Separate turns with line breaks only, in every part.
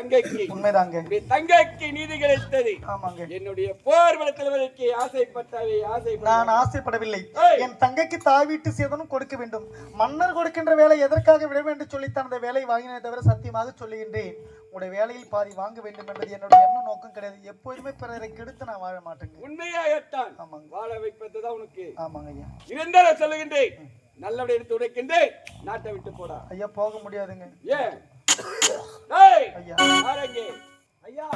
தங்கைக்கு
உண்மைதாங்க.
தங்கைக்கு நீதி கிடைத்தது.
ஆமாங்க.
என்னுடைய போர் வளர்த்தவருக்கு ஆசைப்பட்டவை
நான் ஆசைப்படவில்லை. என் தங்கைக்கு தாய் வீட்டு சேதனும் கொடுக்க வேண்டும். மன்னர் கொடுக்கின்ற வேலை எதற்காக விட வேண்டும் சொல்லித்தான் அந்த வேலை வாங்கினதை தவிர சத்தியமாக சொல்லுகின்றேன், உடைய வேலையில் பாதி வாங்க வேண்டும் என்பது என்னுடைய எண்ணம் நோக்கம் கிடையாது. எப்போதுமே பிறரை கெடுத்து நான் வாழ மாட்டேங்க.
உண்மையாகத்தான்
ஆமாங்க.
வாழ வைப்பதுதான் உனக்கு.
ஆமாங்க ஐயா.
இருந்தாலும் சொல்லுகின்றேன், நல்லபடி எடுத்து உடைக்கின்றேன், நாட்டை விட்டு போடா.
ஐயா போக முடியாதுங்க.
ஏன் ஐயா
ஆரங்கே
ஐயா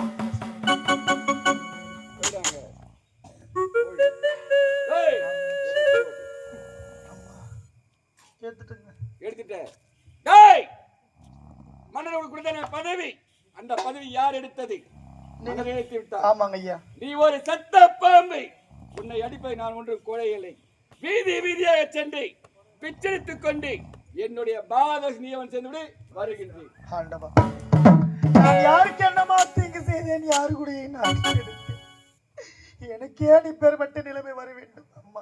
எடுத்துட்டேன். மன்னரோடு கொடுத்த பதவி, அந்த பதவி யார் எடுத்தது?
ஆமாங்க ஐயா.
நீ ஒரு சத்த பாம்பை, உன்னை அடிப்பை நான் ஒன்று கோழைகளை வீதி வீதியாக சென்று பிச்செடுத்துக் கொண்டு என்னுடைய பாதஸ்னியவன் சென்று வருகின்றேன்.
நான் யாருக்கு என்னமா தீங்கு செய்தேன்? யாரு கூட எனக்கே நீ பெருமட்ட நிலைமை வர வேண்டும். அம்மா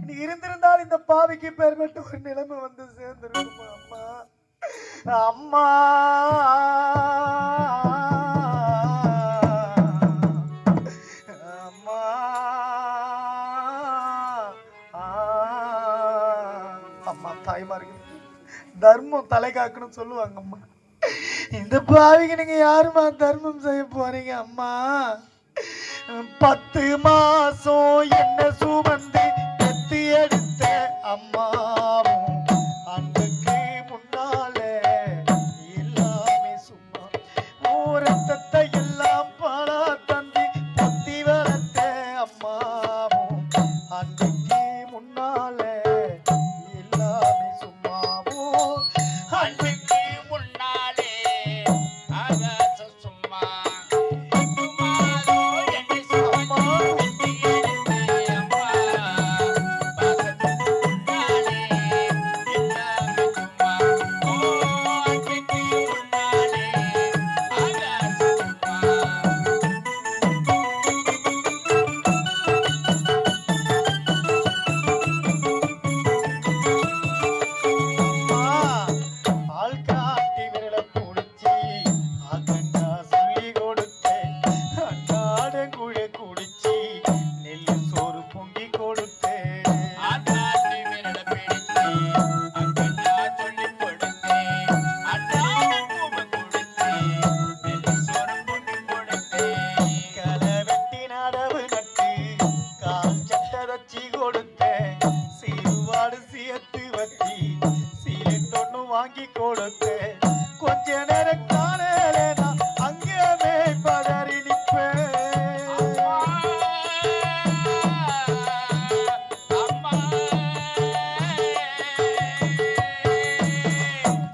நீ இருந்திருந்தால் இந்த பாவிக்கு பெருமட்ட ஒரு நிலைமை வந்து சேர்ந்திருக்குமா? அம்மா அம்மா அம்மா தாய்மார்கள் தர்மம் தலை காக்கணும் சொல்லுவாங்க. அம்மா இந்த பாவிக்கு நீங்க யாருமா தர்மம் செய்ய போறீங்க? அம்மா 10 மாசம் என்ன சுமந்து பெத்து எடுத்த அம்மாவும் அன்றைக்கு முன்னால எல்லாமே சும்மா ரத்தத்தை எல்லாம் பாலா தந்தி பத்தி வளர்த்த அம்மாவும் அன்றைக்கு முன்னால எல்லாமே சும்மாவும் அன்றைக்கு முன்னாலே ஆகாச சும்மா வாங்கி கொடுத்து கொஞ்ச நேரம் காணலேனா அங்கேயே பதறி நிற்பேன்.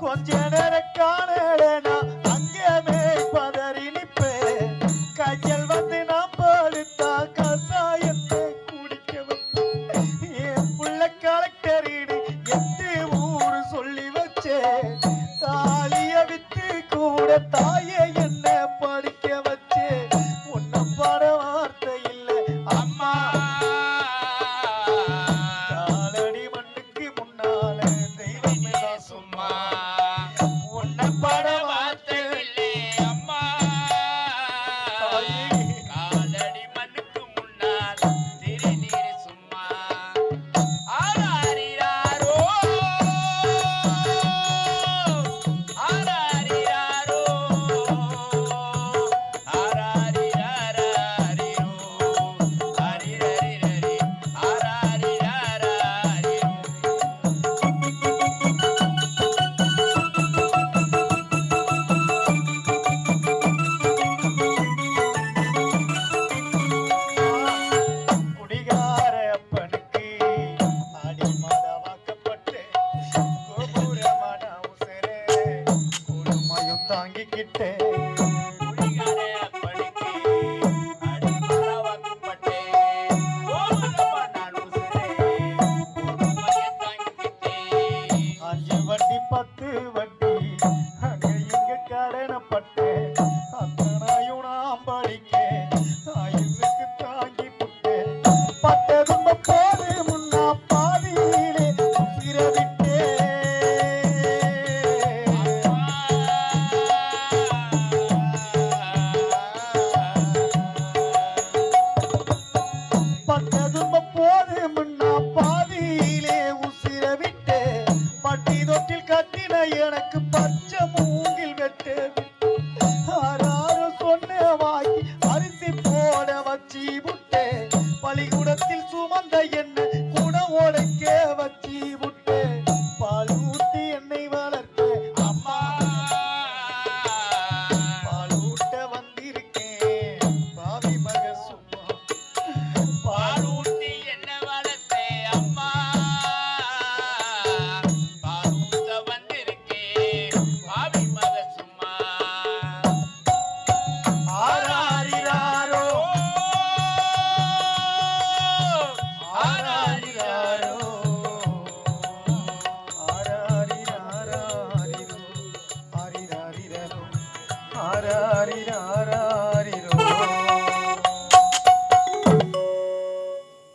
கொஞ்ச நேரம் காணலேனா அங்கேயே பதறி நிற்பேன். கையில் வந்து நான் படுத்தா கசாயத்தை குடிக்க வைப்பேன். என் புள்ள கலெக்டரிடு எட்டு ஊரு சொல்லி தாலிய வித்து கூட தாயை என்ன படிக்க வச்சு உன்ன பாட வார்த்தை இல்லை. அம்மா காலடி மண்ணுக்கு முன்னால தெய்வமே தான் சும்மா உன்ன பாட வார்த்தை இல்லை. அம்மா காலடி மண்ணுக்கு முன்னால் திருநீர் சும்மா ஆராரிராரோ தாங்கிக்கிட்டே அஞ்சு வட்டி 10 வட்டி அங்க இங்க கடனப்பட்டு அத்தனையும் நாம் படிக்க ஆயுசுக்கு தாங்கி புட்டு பட்டதும் போது முன்னா பாதியிலே பிறவிட்டே. விட்டு ஆறாறு சொன்ன வாங்கி அரிசி போட வச்சி விட்டு பள்ளிக்கூடத்தில் சுமந்த என்ன கூட உடைக்க வச்சி விட்டு பால் ஊட்டி என்னை வளர்க்க அம்மா பால் ஊட்ட வந்திருக்கேன் பாவி மக சும்மா
பாலூட்டி என்ன வளர்த்தே அம்மா பாலூட்ட வந்திருக்கே பாவி மக சும்மா
ஆராரிராரோ
ஆராரிராரோ
ஆராரிராராரிரோ ஆரிராரிரோ ஆராரிராராரிரோ.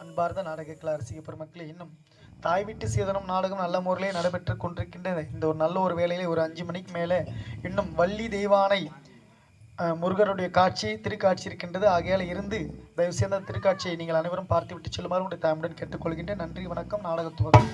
அன்பார்ந்த நாடக கலை ரசிக பெருமக்களே, இன்னும் தாய் வீட்டு சீதனம் நாடகம் நல்ல முறையிலே நடைபெற்று கொண்டிருக்கின்றது. இந்த ஒரு நல்ல ஒரு வேளையிலே ஒரு 5 மணிக்கு மேலே இன்னும் வள்ளி தெய்வானை முருகருடைய காட்சி திருக்காட்சி இருக்கின்றது. ஆகையால் இருந்து தயவு செய்த திருக்காட்சியை நீங்கள் அனைவரும் பார்த்து விட்டு செல்லுமாறு உங்களுடைய தாயுடன் கேட்டுக்கொள்கின்றேன். நன்றி, வணக்கம். நாடகத்துவம்.